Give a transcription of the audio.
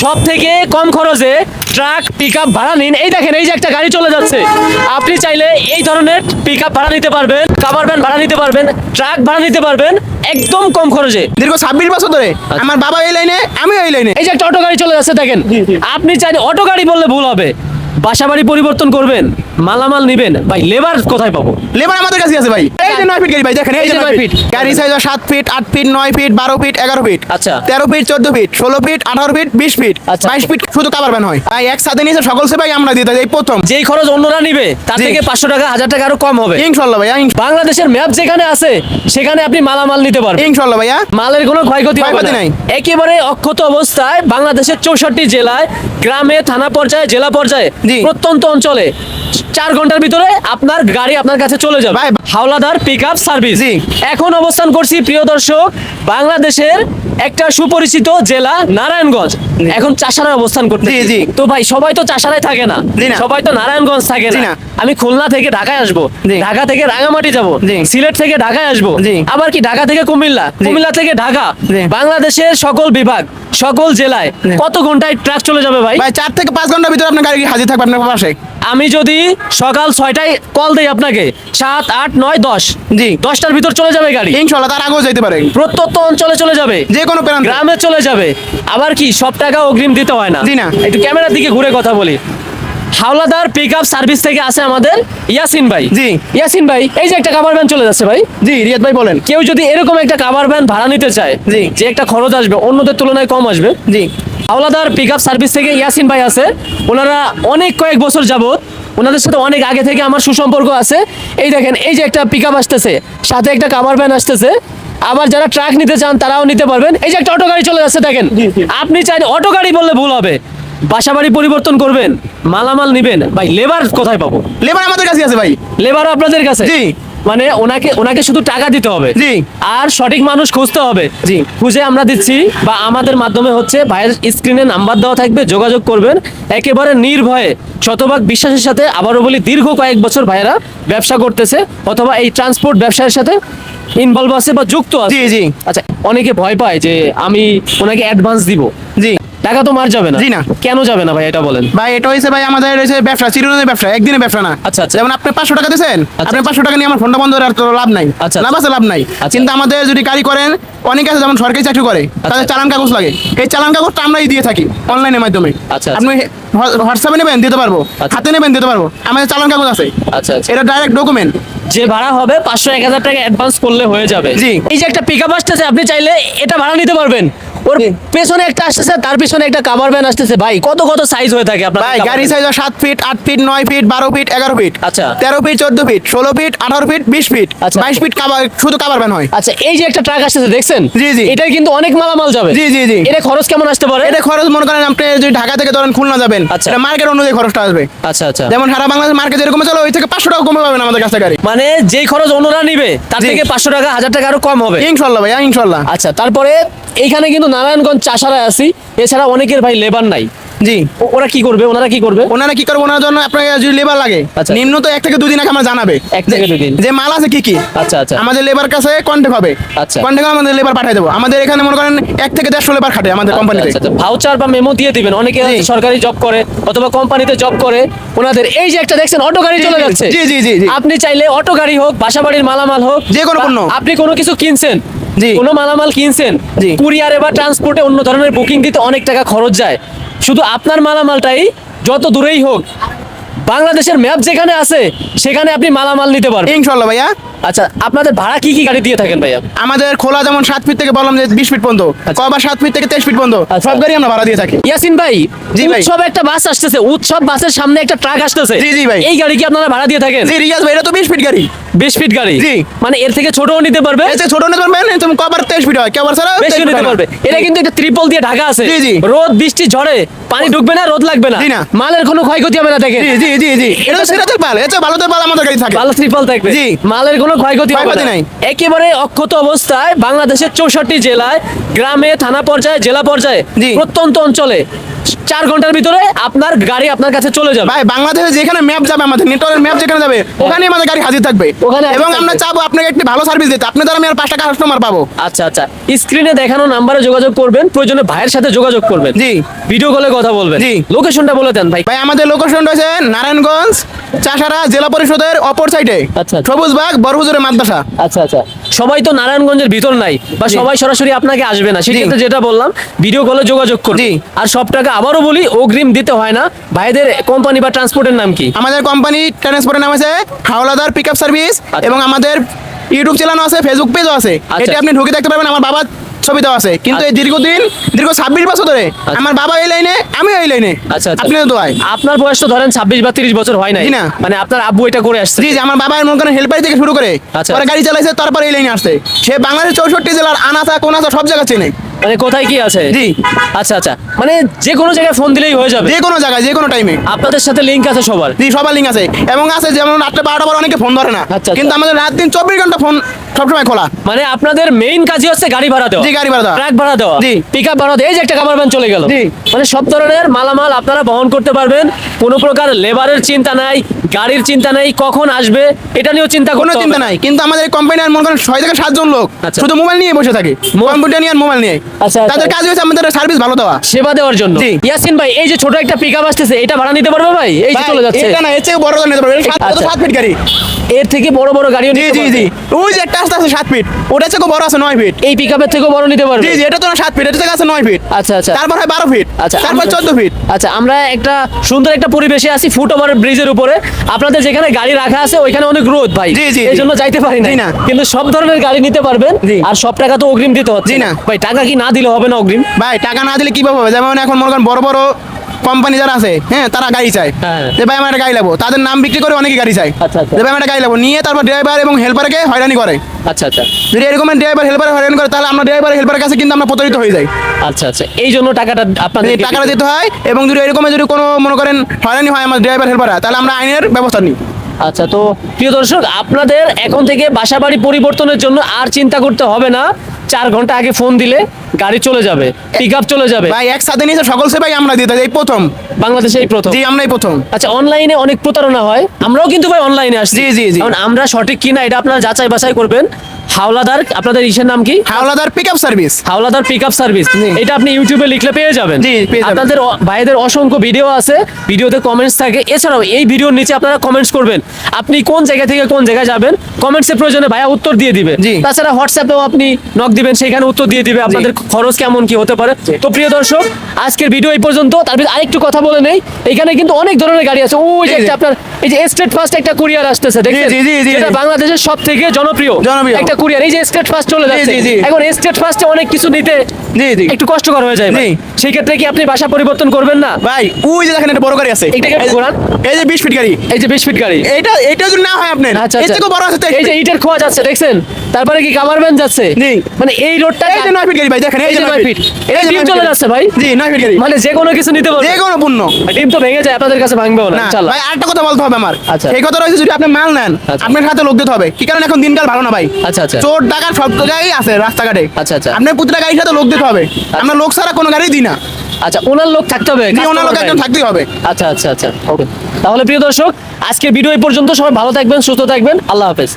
সব থেকে কম খরচে ট্রাক পিকআপ ভাড়া নিন। এই দেখেন, এই যে একটা গাড়ি চলে যাচ্ছে। আপনি চাইলে এই ধরনের পিকআপ ভাড়া নিতে পারবেন, কাভার ভ্যান ভাড়া নিতে পারবেন, ট্রাক ভাড়া নিতে পারবেন একদম কম খরচে। দীর্ঘ 26 বছর ধরে আমার বাবা এই লাইনে, আমি এই লাইনে। এই যে একটা অটো গাড়ি চলে যাচ্ছে দেখেন। আপনি চাইলে অটো গাড়ি বললে ভুল হবে, বাসাবাড়ি পরিবর্তন করবেন, মালামাল নিবেন, ভাই লেবার কোথায় পাবো? লেবার আমাদের কাছে আছে ভাই। এই যে 9 ফিট গাড়ি ভাই, দেখেন এই যে 9 ফিট গাড়ি size 7 feet, 8 feet, 9 feet, 12 feet, 11 feet, আচ্ছা। 13 feet, 14 feet, 16 feet, 18 feet, 20 feet, আচ্ছা। 22 ফিট শুধু কাভার ভ্যান হয় ভাই। একসাথে নিয়ে সকল সেবাই আমরা দিতে এই প্রথম। যেই খরচ অন্যরা নিবে তার জি। থেকে 500 টাকা 1000 টাকা আরো কম হবে ইনশাআল্লাহ ভাইয়া, বাংলাদেশের ম্যাপ যেখানে আছে সেখানে আপনি মালামাল নিতে পারবেন। ইনশাআল্লাহ ভাইয়া। মালের কোনো ক্ষয়ক্ষতি হবে ক্ষয়ক্ষতি না। নাই। একেবারে অক্ষত অবস্থায় বাংলাদেশের 64 জেলায়, গ্রামে, থানা পর্যায়ে, জেলা পর্যায়ে, জি। প্রত্যন্ত অঞ্চলে 4 ঘন্টার ভিতরে আপনার গাড়ি আপনার কাছে চলে যাবে। ভাই। Howlader pickup service. জি। এখন অবস্থান করছি প্রিয় দর্শক বাংলাদেশের একটা সুপরিচিত জেলা নারায়ণগঞ্জ। এখন চাষারায় অবস্থান করতে। জি, জি। তো ভাই সবাই তো চাষারায় থাকে না, জি না। সবাই তো নারায়ণগঞ্জ থাকে জি না। না। আমি খুলনা থেকে ঢাকায় আসবো, জি। ঢাকা থেকে রাঙামাটি যাব, জি। সিলেট থেকে ঢাকায় আসবো, জি। আবার কি ঢাকা থেকে কুমিল্লা, কুমিল্লা থেকে ঢাকা, জি। বাংলাদেশের সকল বিভাগ, সকল জেলায় জি। কত ঘন্টায় ট্রাক চলে যাবে ভাই? ভাই 4 থেকে 5 ঘন্টার ভিতরে আপনার গাড়ি হাজির থাকবে আপনার পাশে। আমি যদি সকাল 6টায় কল দেই আপনাকে, 7, 8, 9, 10, জি। 10টার ভিতর চলে যাবে গাড়ি। ইনশাআল্লাহ তার আগেও যেতে পারে, প্রত্যন্ত অঞ্চলে চলে যাবে, যে কোনো প্রান্তে। গ্রামে চলে যাবে। আবার কি সব টাকা অগ্রিম দিতে হয় না? জি না। একটু ক্যামেরার দিকে ঘুরে কথা বলি। হাওলাদার পিকআপ সার্ভিস থেকে আছে আমাদের ইয়াসিন ভাই। জি। ইয়াসিন ভাই, এই যে একটা কাভার ভ্যান চলে যাচ্ছে ভাই। জি রিয়াদ ভাই বলেন। কেউ যদি এরকম একটা কাভার ভ্যান ভাড়া নিতে চায়, জি। যে একটা খরচ আসবে অন্যদের তুলনায় কম আসবে, জি। হাওলাদার পিকআপ সার্ভিস থেকে ইয়াসিন ভাই আছে। ওনারা অনেক কয়েক বছর যাবত, ওনাদের সাথে অনেক আগে থেকে আমার সুসম্পর্ক আছে। এই দেখেন, এই যে একটা পিকআপ আসতেছে, সাথে একটা কাভার ভ্যান আসতেছে। আবার যারা ট্রাক নিতে চান তারাও নিতে পারবেন। এই যে একটা অটো গাড়ি চলে যাচ্ছে দেখেন। আপনি চাইলে অটো গাড়ি বললে ভুল হবে, বাসাবাড়ি পরিবর্তন করবেন, মালামাল নিবেন, ভাই লেবার কোথায় পাবো? লেবার আমাদের কাছে আছে ভাই। লেবারও আপনাদের কাছে? জি। মানে ওনাকে শুধু টাকা দিতে হবে। জি। আর সঠিক মানুষ খুঁজতে হবে। জি। খুঁজে আমরা দিচ্ছি, বা আমাদের মাধ্যমে হচ্ছে। ভাইয়ের স্ক্রিনে নাম্বার দেওয়া থাকবে, যোগাযোগ করবেন একেবারে নির্ভয়ে, শতভাগ বিশ্বাসের সাথে। আবারও বলি, দীর্ঘ কয়েক বছর ভাইয়েরা ব্যবসা করতেছে, অথবা এই ট্রান্সপোর্ট ব্যবসার সাথে ইনভলভ আছে বা যুক্ত আছে। জি, জি। আচ্ছা, অনেকে ভয় পায় যে আমি ওনাকে অ্যাডভান্স দিব, জি। টাকা তো মার যাবে না। জি না। কেন যাবে না ভাই, এটা বলেন। ভাই এটা হয়েছে ভাই আমাদের হয়েছে ব্যবসা, চিরদিনের ব্যবসা, একদিনের ব্যবসা না। আচ্ছা, আচ্ছা। যেমন আপনি 500 টাকা দিয়েছেন, আপনি 500 টাকা নিয়ে আমার ফোনটা বন্ধ করার তো লাভ নাই। আচ্ছা, লাভ আছে, লাভ নাই। আচ্ছা। কিন্তু আমাদের যদি গাড়ি করেন, অনেক আছে যেমন সরকারি চাকরি করে, তাদের চালান কাগজ লাগে। এই চালান কাগজটা আমরাই দিয়ে থাকি অনলাইনের মাধ্যমে। আচ্ছা। আপনি হোয়াটসঅ্যাপে নেবেন, দিতে পারবো, আচ্ছা। হাতে নেবেন, দিতে পারবো। আমাদের চালান কাগজ আছে, আচ্ছা, আচ্ছা। এটা ডাইরেক্ট ডকুমেন্ট। যে ভাড়া হবে 500-1000 টাকা অ্যাডভান্স করলে হয়ে যাবে। জি। এই যে একটা পিকআপ আসতেছে, আপনি চাইলে এটা ভাড়া নিতে পারবেন। ওর জি। পেছনে একটা আসতেছে, তার পিছনে একটা কাভার ভ্যান আসতেছে। ভাই কত কত সাইজ হয়ে থাকে আপনার? ভাই গাড়ি size 7 feet, 8 feet, 9 feet, 12 feet, 11 feet, আচ্ছা। 13 feet, 14 feet, 16 feet, 18 feet, 20 feet, আচ্ছা। 22 ফিট শুধু কাভার ভ্যান হয়। আচ্ছা, এই যে একটা ট্রাক আসতেছে দেখছেন? জি, জি। এটার কিন্তু অনেক মালামাল যাবে। জি, জি, জি। এটা খরচ কেমন আসতে পারে? এটা খরচ মনে করেন আপনি যদি ঢাকা থেকে ধরেন খুলনা যাবেন, আচ্ছা। এটা মার্কেট অনুযায়ী খরচটা আসবে। আচ্ছা, আচ্ছা। যেমন সারা বাংলাদেশ মার্কেট যেরকম চলে, ওই থেকে 500 টাকা কমে পাবেন আমাদের কাছে গাড়ি। মানে যেই খরচ অন্যরা নিবে তার জি। থেকে 500 টাকা 1000 টাকা আরো কম হবে। ইনশাল্লাহ ভাইয়া, ইনশাল্লাহ। আচ্ছা, তারপরে এইখানে কিন্তু নারায়ণগঞ্জ চাষারায় আছি। এছাড়া অনেকের ভাই লেবার নাই। জি। ওরা কি করবে? ওনারা কি করবে? ওনারা কি করবো, ওনার জন্য আপনার যদি লেবার লাগে, আচ্ছা। নিম্ন তো 1 থেকে 2 দিন আগে আমরা জানাবে 1 থেকে 2 দিন। যে মাল আছে কি কি। আচ্ছা, আচ্ছা। আমাদের লেবার কাছে কন্ট্যাক্ট হবে, আচ্ছা। কন্ট্যাক্ট আমাদের লেবার পাঠিয়ে দেবো। আমাদের এখানে মনে করেন 1 থেকে 150 লেবার খাটে আমাদের কোম্পানিতে। ভাউচার বা মেমো দিয়ে দিবেন। অনেকে জি। সরকারি জব করে অথবা কোম্পানিতে জব করে, ওনাদের এই যে একটা দেখছেন অটো গাড়ি চলে যাচ্ছে। জি, জি, জি, জি। আপনি চাইলে অটো গাড়ি হোক, বাসাবাড়ির মালামাল হোক, যে কোনো বা পণ্য। আপনি কোনো কিছু কিনছেন, জি। কোনো মালামাল কিনছেন, জি। কুরিয়ারে বা ট্রান্সপোর্টে অন্য ধরনের বুকিং দিতে অনেক টাকা খরচ যায়। শুধু আপনার মালামালটাই যত দূরেই হোক, বাংলাদেশের ম্যাপ যেখানে আছে সেখানে আপনি মালামাল নিতে পারবেন। ইনশাল্লাহ ভাইয়া। আচ্ছা, আপনাদের ভাড়া কি কি গাড়ি দিয়ে থাকেন ভাইয়া? আমাদের খোলা যেমন 7 ফিট থেকে বললাম যে 20 ফিট পর্যন্ত, আচ্ছা। কবার 7 ফিট থেকে 23 ফিট পর্যন্ত, আচ্ছা। সব গাড়ি আমরা ভাড়া দিয়ে থাকি। ইয়াসিন ভাই, জি ভাই। উৎসব একটা বাস আসতেছে, উৎসব বাসের সামনে একটা ট্রাক আসতেছে। জি, জি ভাই। এই গাড়ি কি আপনারা ভাড়া দিয়ে থাকেন? জি রিয়াজ ভাই, এটা তো 20 ফিট গাড়ি। 20 ফিট গাড়ি? জি। মানে এর থেকে ছোটও নিতে পারবে, এই যে ছোট নিতে পারবেন, তুমি কবার 23 ফিট হয়, কবার ছাড়া বেশি 23 ফিট নিতে হয় না। পারবে। এটা কিন্তু একটা ত্রিপল দিয়ে ঢাকা আছে। জি, জি। রোদ বৃষ্টি ঝড়ে পানি ঢুকবে না, রোদ লাগবে না, জি না। মালের কোনো ক্ষয়ক্ষতি হবে না। দেখেন জি জি জি জি, এটা তো সেটা তেরপাল, এটা ভালো তেরপাল আমাদের গাড়ি থাকে। ভালো ত্রিপল থাকবে, জি। মালের কোনো ক্ষয়ক্ষতি হবে ক্ষয়ক্ষতি না। নাই। একেবারে অক্ষত অবস্থায় বাংলাদেশের 64 জেলায়, গ্রামে, থানা পর্যায়ে, জেলা পর্যায়ে, জি। প্রত্যন্ত অঞ্চলে 4 ঘন্টার ভিতরে আপনার গাড়ি আপনার কাছে চলে যাবে। ভাই বাংলাদেশে যেখানে ম্যাপ যাবে, আমাদের নেটওয়ার্কের ম্যাপ যেখানে যাবে ওখানেই আমাদের গাড়ি হাজির থাকবে। ওখানে হাজির এবং থাকবে। আমরা চাবো আপনাকে একটি ভালো সার্ভিস দিতে, আপনি দ্বারা আমি আর 5 টাকা কাস্টমার পাবো। আচ্ছা আচ্ছা, স্ক্রিনে দেখানো নাম্বারে যোগাযোগ করবেন, প্রয়োজনে ভাইয়ের সাথে যোগাযোগ করবেন, জি। ভিডিও কলে কথা বলবেন। জি। লোকেশনটা বলে দেন ভাই। ভাই আমাদের লোকেশন রয়েছে নারায়ণগঞ্জ চাষারা জেলা পরিষদের অপর সাইডে, আচ্ছা, আচ্ছা। সবুজবাগ বড় হুজুরের মাদ্রাসা। আচ্ছা আচ্ছা, সবাই তো নারায়ণগঞ্জের ভিতর নাই, বা জি। সবাই সরাসরি আপনাকে আসবে না, সেক্ষেত্রে যেটা বললাম ভিডিও কলে যোগাযোগ করুন। জি। আর সব টাকা আবারও বলি অগ্রিম দিতে হয় না। ভাইদের কোম্পানি বা ট্রান্সপোর্টের নাম কি? আমাদের কোম্পানি ট্রান্সপোর্টের নাম আছে হাওলাদার পিকআপ সার্ভিস, আচ্ছা। এবং আমাদের ইউটিউব চ্যানেল আছে, ফেসবুক পেজও আছে। আচ্ছা। এটা আপনি ঢুকে দেখতে পারবেন, আমার বাবার ছবি দেওয়া আছে। কিন্তু এই দীর্ঘ 26 বছর ধরে আমার বাবা এই লাইনে, আমি এই লাইনে। আচ্ছা আচ্ছা, আপনি তো ভাই আপনার বয়স তো ধরেন 26 বা 30 বছর হয় নাই, জি না। মানে আপনার আব্বু এটা করে আসছে। জি জি, আমার বাবা মনে করেন হেল্পার থেকে শুরু করে আচ্ছা। পরে গাড়ি চালাইছে, তারপর এই লাইনে আসছে। সে বাংলাদেশের 64 জেলার আনাচা কোনাচা সব জায়গা চেনে। মানে কোথায় কি আছে? জি। আচ্ছা আচ্ছা, মানে যে কোনো জায়গায় ফোন দিলেই হয়ে যাবে। যে কোনো জায়গায় যে কোনো টাইমে। আপনাদের সাথে লিংক আছে সবার? জি, সবার লিঙ্ক আছে। এবং আছে যেমন রাত্রে 12টা পর অনেকে ফোন ধরে না, আচ্ছা, আচ্ছা। কিন্তু আমাদের রাত দিন 24 ঘন্টা ফোন সবসময় খোলা। মানে আপনাদের মেইন কাজই হচ্ছে গাড়ি ভাড়া দেওয়া। জি, গাড়ি ভাড়া দেওয়া। ট্রাক ভাড়া দেওয়া, জি। পিকআপ ভাড়া দেওয়া। এই যে একটা কাভার ভ্যান চলে গেল, জি। মানে সব ধরনের মালামাল আপনারা বহন করতে পারবেন। কোনো প্রকার লেবারের চিন্তা নাই, গাড়ির চিন্তা নাই, কখন আসবে এটা নিয়েও চিন্তা কোনো করতে চিন্তা হবে না। নাই। কিন্তু আমাদের কোম্পানি আর মনে করেন 6 থেকে 7 জন লোক আচ্ছা। শুধু মোবাইল নিয়ে বসে থাকে, কম্পিউটার নিয়ে আর মোবাইল নিয়ে। আচ্ছা, আচ্ছা। তাদের কাজ হচ্ছে আমাদের সার্ভিস ভালো দেওয়া। সেবা দেওয়ার জন্য। জি। ইয়াসিন ভাই, এই যে ছোট একটা পিকআপ আসতেছে, এটা ভাড়া নিতে পারবে ভাই? এই যে ভাই, চলে যাচ্ছে, এটা না, এর চেয়ে বড় গাড়ি নিতে পারবে। এটা আচ্ছা। 7 ফিট গাড়ি। এর থেকে বড় বড় গাড়িও জি নিতে জি পারবে। জি, ওই যে একটা আছে 7 ফিট, ওটা চেয়ে বড় আছে 9 ফিট। এই পিকআপের থেকেও বড় নিতে পারবে। জি জি, এটা তো না 7 ফিট, এটা থেকে আছে 9 ফিট। আচ্ছা আচ্ছা, তারপর হয় 12 ফিট, আচ্ছা, তারপর আমরা- 14 ফিট। আচ্ছা, আমরা একটা সুন্দর একটা পরিবেশে আছি, ফুট ওভার ব্রিজের উপরে। আপনাদের যেখানে গাড়ি রাখা আছে ওইখানে অনেক রোদ ভাই, জি, জি, এই জি। জন্য যাইতে পারি জি না। না। কিন্তু সব ধরনের গাড়ি নিতে পারবেন, জি। আর সব টাকা তো অগ্রিম দিতে হচ্ছে জি না। ভাই। টাকা কি না দিলে হবে না অগ্রিম? ভাই টাকা না দিলে কিভাবে হবে? যেমন এখন মনে করেন বড় বড় কোম্পানি যারা আছে, হ্যাঁ, তারা গাড়ি চায় হ্যাঁ। যে ভাই আমার একটা গাড়ি লাগবো, তাদের নাম বিক্রি করে অনেকে গাড়ি চায়। আচ্ছা, আচ্ছা। যে ভাই আমার একটা গাড়ি লাগবো, নিয়ে তারপর ড্রাইভার এবং হেল্পারকে হয়রানি করে। আচ্ছা আচ্ছা যদি এরকম ড্রাইভার হেল্পার হয়রানি করে, তাহলে আমরা ড্রাইভার হেল্পারের কাছে কিন্তু আমরা প্রতারিত হয়ে যাই। আচ্ছা আচ্ছা, এই জন্য টাকাটা আপনাদের এই টাকাটা দিতে হয়। এবং যদি এরকম যদি কোনো মনে করেন হয়রানি হয় আমার ড্রাইভার হেল্পাররা, তাহলে আমরা আইনের ব্যবস্থা নিই। আচ্ছা, তো প্রিয় দর্শক, আপনাদের এখন থেকে বাসাবাড়ি পরিবর্তনের জন্য আর চিন্তা করতে হবে না। 4 ঘন্টা আগে ফোন দিলে গাড়ি চলে যাবে, পিকআপ চলে যাবে। ভাই একসাথে নিয়ে সকল সেবাই আমরা দিতে এই প্রথম। বাংলাদেশে এই প্রথম। জি, আমরাই প্রথম। আচ্ছা, অনলাইনে অনেক প্রতারণা হয়, আমরাও কিন্তু ভাই অনলাইনে আসছি। জি, জি, জি। এখন আমরা সঠিক কিনা এটা আপনারা যাচাই বাছাই করবেন। হাওলাদার, আপনাদের ইসের নাম কি? Howlader pickup service. Howlader pickup service, জি। এটা আপনি ইউটিউবে লিখলে পেয়ে যাবেন। জি, পেয়ে যাবেন। আপনাদের ভাইদের অসংখ্য ভিডিও আছে, ভিডিওতে কমেন্টস থাকে। এছাড়াও এই ভিডিওর নিচে আপনারা কমেন্টস করবেন, আপনি কোন জায়গা থেকে কোন জায়গায় যাবেন। কমেন্টসে প্রয়োজনে ভাইয়া উত্তর দিয়ে দিবে। জি। তাছাড়া হোয়াটসঅ্যাপেও আপনি নক দিবেন, সেখানে উত্তর দিয়ে দিবে আপনাদের খরচ কেমন কি হতে পারে। তো প্রিয় দর্শক, আজকের ভিডিও এই পর্যন্ত। তার ভিতরে আরেকটু কথা বলে নেই, এখানে কিন্তু অনেক ধরনের গাড়ি আছে। ওই যে জি, জি। একটা আপনার এই যে স্টেট ফার্স্ট একটা কুরিয়ার আসতেছে, দেখছেন? জি, জি, জি, যেটা জি। বাংলাদেশের সবথেকে জনপ্রিয় জনপ্রিয়। একটা কুরিয়ার। এই যে স্টেট ফার্স্ট চলে যাচ্ছে, জি, জি। এখন স্টেট ফার্স্টে অনেক কিছু নিতে জি জি একটু কষ্টকর হয়ে যায় ভাই। জি। সেই ক্ষেত্রে কি আপনি বাসা পরিবর্তন করবেন না? ভাই, ওই যে দেখেন একটা বড় গাড়ি আছে, এইটাকে একটু ঘোরান। এই যে 20 ফিট গাড়ি, এই যে 20 ফিট গাড়ি, এটা যদি না হয় আপনার, আচ্ছা এর আচ্ছা, থেকেও বড় আছে 23 এই যে ফিট। ইটের খোয়া যাচ্ছে, দেখছেন? তারপরে কি কাভার ভ্যান যাচ্ছে, জি। মানে এই রোডটা এই যে 9 ফিট গাড়ি ভাই, দেখেন এই যে 9 ফিট, এই এই যে ডিম 9 চলে ফিট। যাচ্ছে ভাই। জি, 9 ফিট গাড়ি, মানে যে কোনো কিছু নিতে পারবে। যে কোনো পণ্য। ডিম তো ভেঙে যায়, আপনাদের কাছে ভাঙবেও না না ইনশাআল্লাহ। ভাই, আরেকটা কথা বলতে হবে আমার। আচ্ছা। সেই কথা রয়েছে, যদি আপনি মাল নেন, আচ্ছা। আপনার সাথে লোক দিতে হবে। কি কারণ এখন দিনকাল ভালো না ভাই। আচ্ছা, আচ্ছা। চোর ডাকাত সব জায়গায় আছে রাস্তাঘাটে। আচ্ছা, আচ্ছা। আপনার প্রতিটা গাড়ির সাথে লোক দিতে হবে। আমরা লোক ছাড়া কোনো গাড়ি দিই না। আচ্ছা, ওনার লোক থাকতে হবে, জি, ওনার লোক customer একজন time। থাকতেই হবে। আচ্ছা আচ্ছা আচ্ছা, ওকে। তাহলে প্রিয় দর্শক, আজকের ভিডিও এই পর্যন্ত। সবাই ভালো থাকবেন, সুস্থ থাকবেন, আল্লাহ হাফেজ।